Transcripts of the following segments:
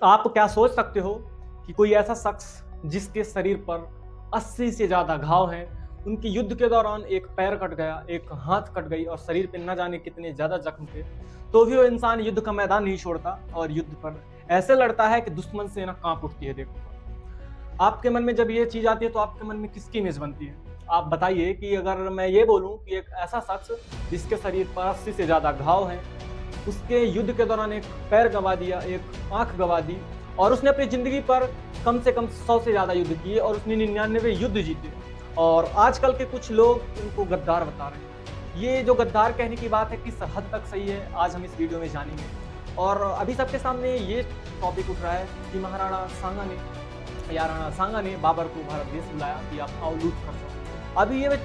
आप क्या सोच सकते हो कि कोई ऐसा शख्स जिसके शरीर पर 80 से ज़्यादा घाव हैं, उनकी युद्ध के दौरान एक पैर कट गया, एक हाथ कट गई और शरीर पे न जाने कितने ज़्यादा जख्म थे, तो भी वो इंसान युद्ध का मैदान नहीं छोड़ता और युद्ध पर ऐसे लड़ता है कि दुश्मन से ना काँप उठती है देखो। आपके मन में जब ये चीज़ आती है तो आपके मन में किसकी इमेज बनती है? आप बताइए कि अगर मैं ये बोलूँ कि एक ऐसा शख्स जिसके शरीर पर 80 से ज़्यादा घाव हैं, उसके युद्ध के दौरान एक पैर गँवा दिया, एक आँख गँवा दी और उसने अपनी ज़िंदगी पर कम से कम 100 से ज़्यादा युद्ध किए और उसने 99 युद्ध जीते। और आजकल के कुछ लोग उनको गद्दार बता रहे हैं। ये जो गद्दार कहने की बात है किस हद तक सही है, आज हम इस वीडियो में जानेंगे। और अभी सबके सामने ये टॉपिक उठ रहा है कि महाराणा सांगा ने या राणा सांगा ने बाबर को भारत देश बुलाया कि आप आओ लूट कर जाओ। अभी ये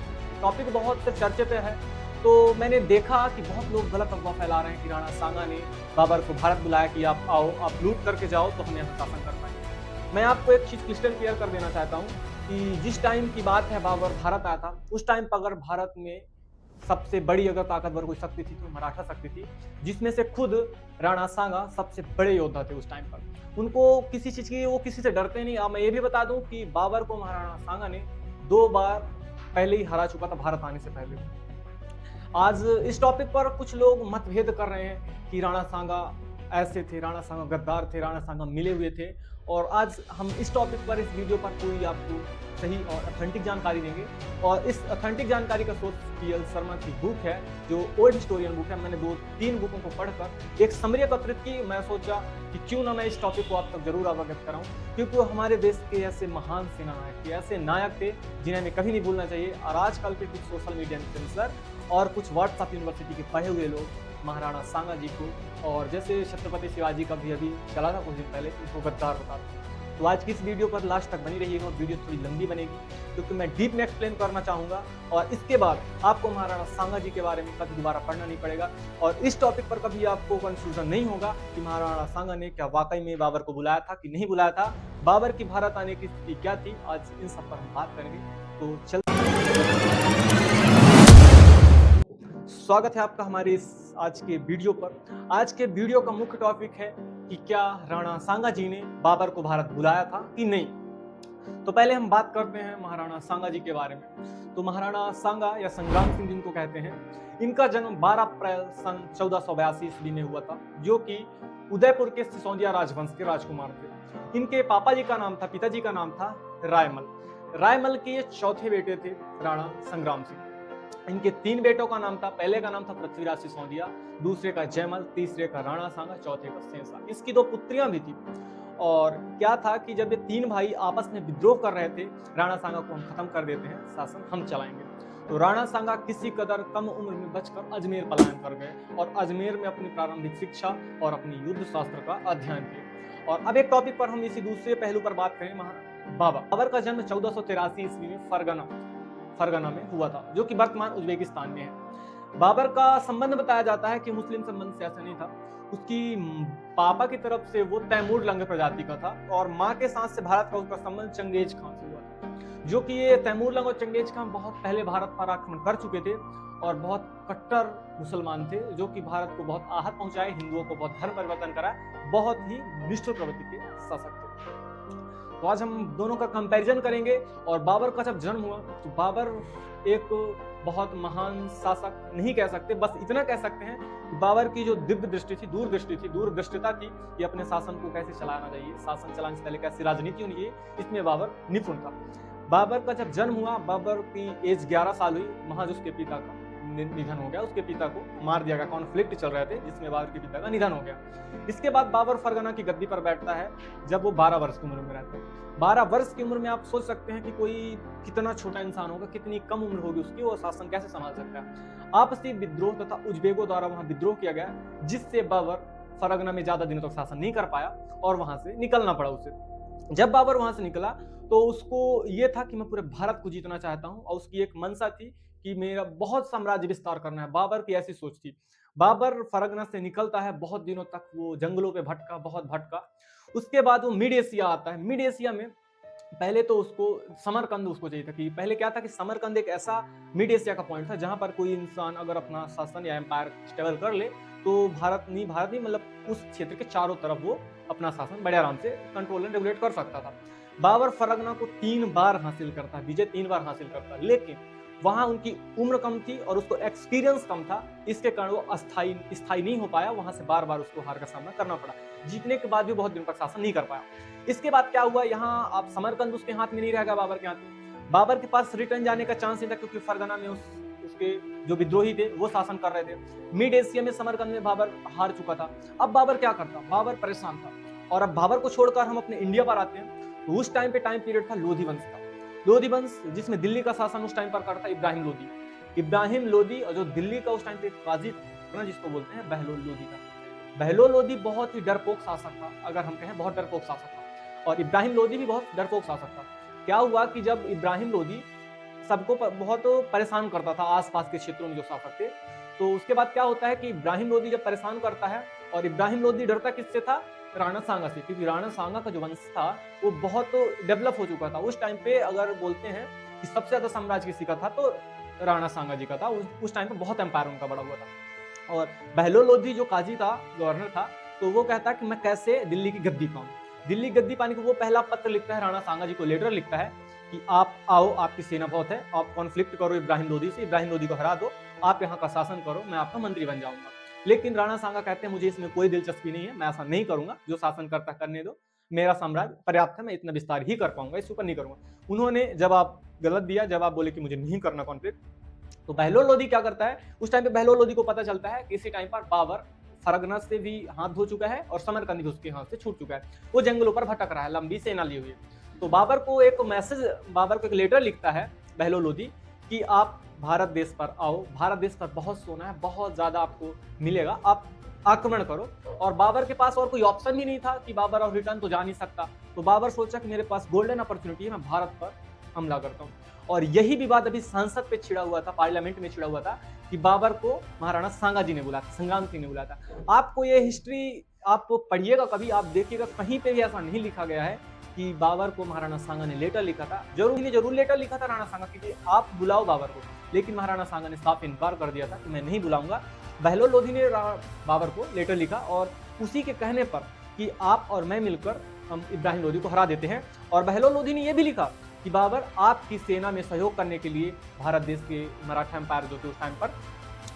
टॉपिक बहुत चर्चे पे है, तो मैंने देखा कि बहुत लोग गलत अफवाह फैला रहे हैं कि राणा सांगा ने बाबर को भारत बुलाया कि आप आओ, आप लूट करके जाओ तो हम यहाँ शासन कर पाएंगे। मैं आपको एक चीज़ क्रिस्टल क्लियर कर देना चाहता हूँ कि जिस टाइम की बात है बाबर भारत आया था, उस टाइम पर अगर भारत में सबसे बड़ी अगर ताकतवर कोई शक्ति थी तो मराठा शक्ति थी, जिसमें से खुद राणा सांगा सबसे बड़े योद्धा थे उस टाइम पर। उनको किसी चीज़ की वो किसी से डरते नहीं। अब मैं ये भी बता दूं कि बाबर को महाराणा सांगा ने 2 बार पहले ही हरा चुका था भारत आने से पहले। आज इस टॉपिक पर कुछ लोग मतभेद कर रहे हैं कि राणा सांगा ऐसे थे, राणा सांगा गद्दार थे, राणा सांगा मिले हुए थे। और आज हम इस टॉपिक पर इस वीडियो पर पूरी आपको सही और ऑथेंटिक जानकारी देंगे। और इस ऑथेंटिक जानकारी का सोर्स पीएल शर्मा की बुक है, जो ओल्ड हिस्टोरियन बुक है। मैंने 2-3 बुकों को पढ़कर एक समरी एकत्रित की। मैं सोचा कि क्यों ना मैं इस टॉपिक को आप तक जरूर अवगत कराऊं, क्योंकि वो हमारे देश के ऐसे महान सेना नायक थे, ऐसे नायक थे जिन्हें हमें कभी नहीं भूलना चाहिए। और आजकल के कुछ सोशल मीडिया इन्फ्लुएंसर और कुछ व्हाट्सएप यूनिवर्सिटी के पढ़े हुए लोग महाराणा सांगा जी को और जैसे छत्रपति शिवाजी का भी अभी चला था कुछ दिन पहले, उनको गद्दार बताते हैं। तो आज की इस वीडियो पर लास्ट तक बनी रहिएगा और वीडियो थोड़ी लंबी बनेगी, क्योंकि मैं डीप में एक्सप्लेन करना चाहूँगा और इसके बाद आपको महाराणा सांगा जी के बारे में कभी दोबारा पढ़ना नहीं पड़ेगा और इस टॉपिक पर कभी आपको कंफ्यूजन नहीं होगा कि महाराणा सांगा ने क्या वाकई में बाबर को बुलाया था कि नहीं बुलाया था, बाबर की भारत आने की स्थिति क्या थी। आज इन सब पर हम बात करेंगे। तो चल स्वागत है आपका हमारे इस आज के वीडियो पर। आज के वीडियो का मुख्य टॉपिक है कि क्या राणा सांगा जी ने बाबर को भारत बुलाया था कि नहीं। तो पहले हम बात करते हैं महाराणा सांगा जी के बारे में। तो महाराणा सांगा या संग्राम सिंह जिनको कहते हैं, इनका जन्म 12 अप्रैल सन 1482 ईस्वी में हुआ था, जो कि उदयपुर के सिसोदिया राजवंश के राजकुमार थे। इनके पापा जी का नाम था, पिताजी का नाम था रायमल। रायमल के ये चौथे बेटे थे राणा संग्राम सिंह। इनके 3 बेटों का नाम था, पहले का नाम था पृथ्वीराज सिसोदिया, दूसरे का जयमल, तीसरे का राणा सांगा, चौथे का सेंसा। इसकी 2 पुत्रियां भी थी। और क्या था कि जब ये 3 भाई आपस में विद्रोह कर रहे थे, राणा सांगा को हम खत्म कर देते हैं, शासन हम चलाएंगे, तो राणा सांगा किसी कदर कम उम्र में बचकर अजमेर पलायन कर गए और अजमेर में अपनी प्रारंभिक शिक्षा और अपनी युद्ध शास्त्र का अध्ययन किया। और अब एक टॉपिक पर हम इसी दूसरे पहलू पर बात करें। बाबर का जन्म 1483 ईस्वी में फरगना में हुआ था, जो कि वर्तमान उज्बेकिस्तान में है। बाबर का संबंध बताया जाता है कि मुस्लिम संबंध से ऐसा नहीं था। उसकी पापा की तरफ से वो तैमूर लंग प्रजाति का था और माँ के साथ से भारत का उसका संबंध चंगेज खान से हुआ था, जो कि ये तैमूर लंग और चंगेज खान बहुत पहले भारत पर आक्रमण कर चुके थे और बहुत कट्टर मुसलमान थे, जो कि भारत को बहुत आहत पहुंचाए, हिंदुओं को बहुत धर्म परिवर्तन कराया, बहुत ही निष्ठुर प्रवृत्ति के शासक थे। तो आज हम दोनों का कंपैरिजन करेंगे। और बाबर का जब जन्म हुआ तो बाबर एक बहुत महान शासक नहीं कह सकते, बस इतना कह सकते हैं कि बाबर की जो दिव्य दृष्टि थी, दूरदृष्टिता थी, ये अपने शासन को कैसे चलाना चाहिए, शासन चलाने से पहले कैसे राजनीति होनी चाहिए, इसमें बाबर निपुण था। बाबर का जब जन्म हुआ, बाबर की एज 11 साल हुई, महाज उसके पिता का निधन हो गया। उसके पिता को मार दिया गया, कॉन्फ्लिक्ट चल रहे थे जिसमें बाबर के पिता का निधन हो गया। इसके बाद बाबर फरगना की गद्दी पर बैठता है जब वो 12 वर्ष की उम्र में रहता है। 12 वर्ष की उम्र में आप सोच सकते हैं कि कोई कितना छोटा इंसान होगा, कितनी कम उम्र होगी उसकी, वो शासन कैसे संभाल सकता है। आपसी विद्रोह तथा उज्बेकों द्वारा वहां विद्रोह किया गया, जिससे बाबर फरगना में ज्यादा दिनों तक शासन नहीं कर पाया और वहां से निकलना पड़ा उसे। जब बाबर वहां से निकला तो उसको ये था कि मैं पूरे भारत को जीतना चाहता हूं और उसकी एक मंशा थी कि मेरा बहुत साम्राज्य विस्तार करना है। बाबर की ऐसी सोच थी। बाबर फरगना से निकलता है, बहुत दिनों तक वो जंगलों पे भटका, बहुत भटका। उसके बाद वो मिड एशिया आता है। मिड एशिया में पहले तो उसको समरकंद उसको चाहिए था कि पहले क्या था कि समरकंद एक ऐसा मिड एशिया का पॉइंट था जहां पर कोई इंसान अगर अपना शासन या एम्पायर स्टेबल कर ले तो भारत नहीं मतलब उस क्षेत्र के चारों तरफ वो अपना शासन बड़े आराम से कंट्रोल एंड रेगुलेट कर सकता था। बाबर फरगना को 3 बार हासिल करता, विजय 3 बार हासिल करता, लेकिन वहां उनकी उम्र कम थी और उसको एक्सपीरियंस कम था, इसके कारण वो स्थायी नहीं हो पाया, वहां से बार बार उसको हार का सामना करना पड़ा। जीतने के बाद भी बहुत दिन तक शासन नहीं कर पाया। इसके बाद क्या हुआ, यहाँ आप समरकंद उसके हाथ में नहीं रहेगा, बाबर के हाथ में। बाबर के पास रिटर्न जाने का चांस नहीं था, क्योंकि फरगना में उसके जो विद्रोही थे वो शासन कर रहे थे। मिड एशिया में समरकंद में बाबर हार चुका था। अब बाबर क्या करता, बाबर परेशान था। और अब बाबर को छोड़कर हम अपने इंडिया पर आते हैं, तो उस टाइम पे टाइम पीरियड था लोधी वंश का। लोधी वंश जिसमें दिल्ली का शासन उस टाइम पर करता इब्राहिम लोधी। इब्राहिम लोधी और जो दिल्ली का उस टाइम पे काजी जिसको बोलते हैं बहलोल लोधी का। बहलोल लोधी बहुत ही डरपोक शासक था, अगर हम कहें बहुत डरपोक शासक था, और इब्राहिम लोधी भी बहुत डरपोक शासक था। क्या हुआ कि जब इब्राहिम लोधी सबको बहुत परेशान करता था आसपास के क्षेत्रों में जो शासक थे, तो उसके बाद क्या होता है कि इब्राहिम लोधी जब परेशान करता है, और इब्राहिम लोधी डरता किससे था, राणा सांगा से, क्योंकि राणा सांगा का जो वंश था वो बहुत डेवलप हो चुका था उस टाइम पे। अगर बोलते हैं कि सबसे ज्यादा साम्राज्य किसी का था तो राणा सांगा जी का था, उस टाइम पे बहुत एम्पायर उनका बड़ा हुआ था। और बहलोल लोधी जो काजी था, गवर्नर था, तो वो कहता है कि मैं कैसे दिल्ली की गद्दी पाऊं। दिल्ली गद्दी पाने को वो पहला पत्र लिखता है राणा सांगा जी को, लेटर लिखता है कि आप आओ, आपकी सेना बहुत है, आप कॉन्फ्लिक्ट करो इब्राहिम लोधी से, इब्राहिम लोधी को हरा दो, आप यहाँ का शासन करो, मैं आपका मंत्री बन जाऊंगा। लेकिन राणा सांगा कहते हैं मुझे इसमें कोई दिलचस्पी नहीं है, मैं ऐसा नहीं करूंगा, जो शासन करता करने दो, मेरा साम्राज्य पर्याप्त है, मैं इतना विस्तार ही कर पाऊंगा, इसके ऊपर नहीं करूंगा। उन्होंने जवाब गलत दिया, जवाब बोले कि मुझे नहीं करना कॉन्फ्लिक्ट। तो बहलोल लोधी क्या करता है, उस टाइम पे बहलोल लोधी को पता चलता है कि इसी टाइम पर बाबर फरगना से भी हाथ धो चुका है और समरकंद भी उसके हाथ से छूट चुका है, वो जंगलों पर भटक रहा है लंबी सेना लिए हुए। तो बाबर को एक लेटर लिखता है बहलोल लोधी कि आप भारत देश पर आओ, भारत देश पर बहुत सोना है, बहुत ज्यादा आपको मिलेगा, आप आक्रमण करो। और बाबर के पास और कोई ऑप्शन भी नहीं था कि बाबर और रिटर्न तो जा नहीं सकता, तो बाबर सोचा कि मेरे पास गोल्डन अपॉर्चुनिटी है, मैं भारत पर हमला करता हूँ। और यही विवाद अभी संसद पे छिड़ा हुआ था, पार्लियामेंट में छिड़ा हुआ था, कि बाबर को महाराणा सांगा जी ने बुलाया था, संग्राम सिंह ने बुलाया था। आपको ये हिस्ट्री आप पढ़िएगा कभी, आप देखिएगा कहीं पे भी ऐसा नहीं लिखा गया है कि बाबर को महाराणा सांगा ने लेटर लिखा था। जरूर लेटर लिखा था राणा सांगा कि आप बुलाओ बाबर को, लेकिन महाराणा सांगा ने साफ इनकार कर दिया था कि मैं नहीं बुलाऊंगा। बहलोल लोधी ने बाबर को लेटर लिखा, और उसी के कहने पर कि आप और मैं मिलकर हम इब्राहिम लोधी को हरा देते हैं। और बहलोल लोधी ने यह भी लिखा कि बाबर आपकी सेना में सहयोग करने के लिए भारत देश के मराठा एम्पायर जो थे उस टाइम पर,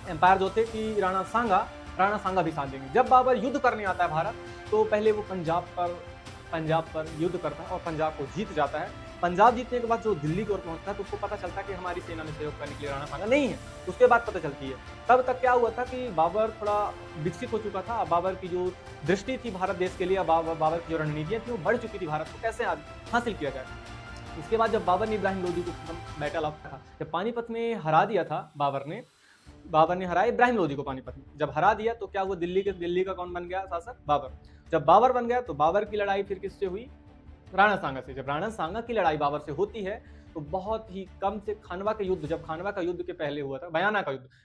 एम्पायर जो थे कि राणा सांगा भी साथ देंगे। जब बाबर युद्ध करने आता है भारत, तो पहले वो पंजाब पर युद्ध करता है और पंजाब को जीत जाता है। पंजाब जीतने के बाद जो दिल्ली की ओर पहुंचता है, तो उसको पता चलता है कि हमारी सेना में सहयोग करने के लिए राणा सांगा नहीं है। उसके बाद पता चलती है, तब तक क्या हुआ था कि बाबर थोड़ा विकसित हो चुका था, बाबर की जो दृष्टि थी भारत देश के लिए, बाबर की जो रणनीतियां थी वो बढ़ चुकी थी, भारत को कैसे हासिल किया जाए। इसके बाद जब बाबर ने इब्राहिम लोधी को बैटल ऑफ था, जब पानीपत में हरा दिया था बाबर ने हराया इब्राहिम लोधी को पानीपत में। जब हरा दिया तो क्या हुआ, दिल्ली का कौन बन गया शासक, बाबर। जब बाबर बन गया तो बाबर की लड़ाई फिर किससे हुई, राणा सांगा से। जब राणा सांगा की लड़ाई बाबर से होती है, तो बहुत ही कम से खानवा के युद्ध, जब खानवा का युद्ध के पहले हुआ था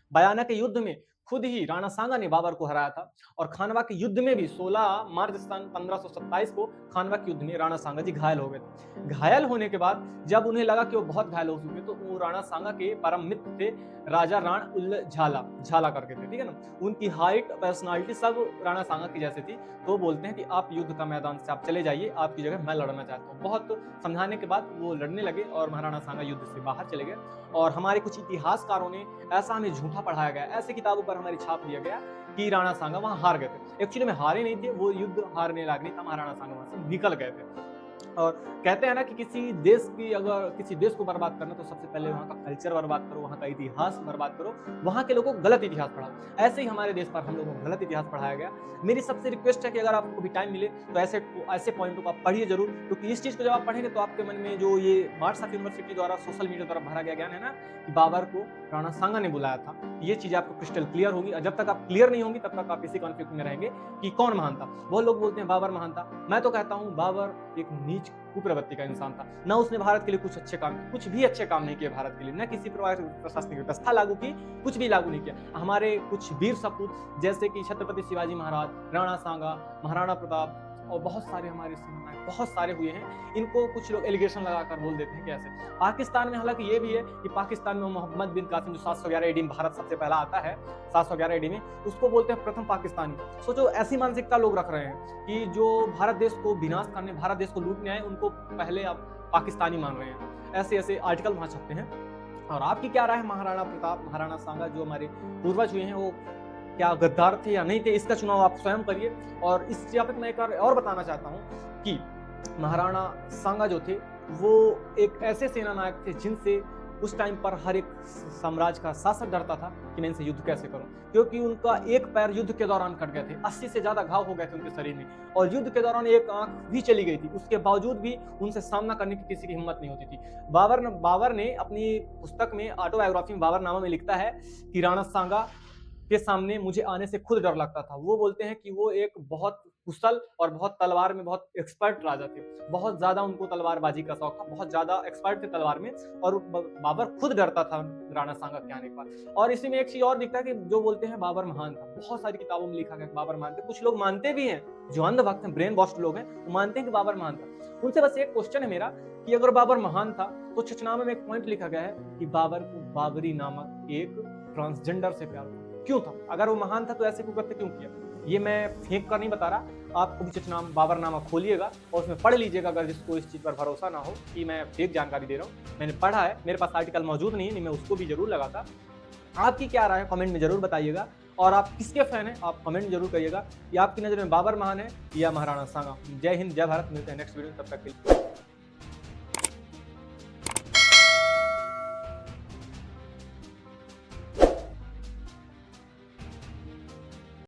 बयाना के युद्ध में खुद ही राणा सांगा ने बाबर को हराया था। और खानवा के युद्ध में भी 16 मार्च सन 1527 को खानवा के युद्ध में राणा सांगा जी घायल हो गए थे। घायल होने के बाद जब उन्हें लगा कि वो बहुत घायल हो चुके, तो वो राणा सांगा के परम मित्र थे राजा राण उल झाला करके थे, ठीक है ना। उनकी हाइट, पर्सनालिटी सब राणा सांगा की जैसे थी। तो बोलते हैं कि आप युद्ध का मैदान से आप चले जाइए, आपकी जगह मैं लड़ना चाहता हूँ। बहुत समझाने के बाद वो लड़ने लगे और महाराणा सांगा युद्ध से बाहर चले गए। और हमारे कुछ इतिहासकारों ने ऐसा हमें झूठा पढ़ाया गया, ऐसे किताबों पर हमारी छाप दिया गया कि राणा सांगा वहां हार गए थे। एक्चुअली में हारे नहीं थे, वो युद्ध हारने लायक नहीं था, महाराणा सांगा वहां से निकल गए थे। और कहते हैं ना कि किसी देश को बर्बाद करना, तो सबसे पहले वहाँ का कल्चर बर्बाद करो, वहाँ का इतिहास बर्बाद करो, वहाँ के लोगों को गलत इतिहास पढ़ाओ। ऐसे ही हमारे देश पर हम लोगों को गलत इतिहास पढ़ाया गया। मेरी सबसे रिक्वेस्ट है कि अगर आपको भी टाइम मिले तो ऐसे पॉइंटों को आप पढ़िए जरूर, क्योंकि इस चीज को जब आप पढ़ेंगे तो आपके मन में जो ये मार्क्स ऑफ यूनिवर्सिटी द्वारा, सोशल मीडिया द्वारा भरा गया ज्ञान है ना कि बाबर को राणा सांगा ने बुलाया था, ये चीज आपको क्रिस्टल क्लियर होगी। और जब तक आप क्लियर नहीं होंगी, तब तक आप इसी कॉन्फ्लिक्ट में रहेंगे कि कौन महान था। बहुत लोग बोलते हैं बाबर महान था, मैं तो कहता हूँ बाबर एक नीच कुप्रवृत्ति का इंसान था। न उसने भारत के लिए कुछ भी अच्छे काम नहीं किए भारत के लिए, न किसी प्रशासनिक व्यवस्था लागू की, कुछ भी लागू नहीं किया। हमारे कुछ वीर सपूत जैसे कि छत्रपति शिवाजी महाराज, राणा सांगा, महाराणा प्रताप, और बहुत सारे हमारे सेनानायक बहुत सारे हुए हैं। इनको कुछ लोग एलिगेशन लगाकर बोल देते हैं कि ऐसे। पाकिस्तान में हालांकि ये भी है कि पाकिस्तान में मोहम्मद बिन कासिम जो 711 AD में भारत सबसे पहला आता है 711 AD में, उसको बोलते हैं प्रथम पाकिस्तानी। सोचो ऐसी मानसिकता लोग रख रहे हैं कि जो भारत देश को विनाश करने, भारत देश को लूटने आए, उनको पहले अब पाकिस्तानी मान रहे हैं। ऐसे ऐसे आर्टिकल वहां छपते हैं। और आपकी क्या राय है महाराणा प्रताप, महाराणा सांगा जो हमारे पूर्वज हुए हैं, वो क्या गद्दार थे या नहीं थे? इसका चुनाव आप स्वयं करिए। और इस टॉपिक में एक और बताना चाहता हूँ कि महाराणा सांगा जो थे वो एक ऐसे सेना नायक थे जिनसे उस टाइम पर हर एक साम्राज्य का शासक डरता था कि मैं इनसे युद्ध कैसे करूं, क्योंकि उनका एक पैर युद्ध के दौरान कट गए थे, 80 से ज्यादा घाव हो गए थे उनके शरीर में, और युद्ध के दौरान एक आंख भी चली गई थी। उसके बावजूद भी उनसे सामना करने की किसी की हिम्मत नहीं होती थी। बाबर ने अपनी पुस्तक में, ऑटोबायोग्राफी में, बाबरनामा में लिखता है कि राणा सांगा के सामने मुझे आने से खुद डर लगता था। वो बोलते हैं कि वो एक बहुत कुशल और बहुत तलवार में बहुत एक्सपर्ट राजा थे। बहुत ज्यादा उनको तलवारबाजी का शौक था, बहुत ज्यादा एक्सपर्ट थे तलवार में, और बाबर खुद डरता था राणा सांगा के आने के बाद। और इसी में एक चीज और दिखता है कि जो बोलते हैं बाबर महान था, बहुत सारी किताबों में लिखा गया बाबर महान थे। कुछ लोग मानते भी हैं, जो अंधभक्त हैं, ब्रेन वॉश्ड लोग हैं, वो मानते हैं कि बाबर महान था। उनसे बस एक क्वेश्चन है मेरा कि अगर बाबर महान था तो छचनामे में एक पॉइंट लिखा गया है कि बाबर को बाबरी नामक एक ट्रांसजेंडर से प्यार था। क्यों था? अगर वो महान था तो ऐसे क्यों करते, क्यों किया? ये मैं फेंक कर नहीं बता रहा, आपको भी चचनाम बाबरनामा खोलिएगा और उसमें पढ़ लीजिएगा, अगर जिसको इस चीज़ पर भरोसा ना हो कि मैं फेक जानकारी दे रहा हूँ। मैंने पढ़ा है, मेरे पास आर्टिकल मौजूद नहीं है, मैं उसको भी जरूर लगाता। आपकी क्या राय है कमेंट में जरूर बताइएगा, और आप किसके फैन हैं आप कमेंट जरूर करिएगा कि आपकी नज़र में बाबर महान है या महाराणा सांगा। जय हिंद, जय भारत। मिलते हैं नेक्स्ट वीडियो, तब तक के लिए।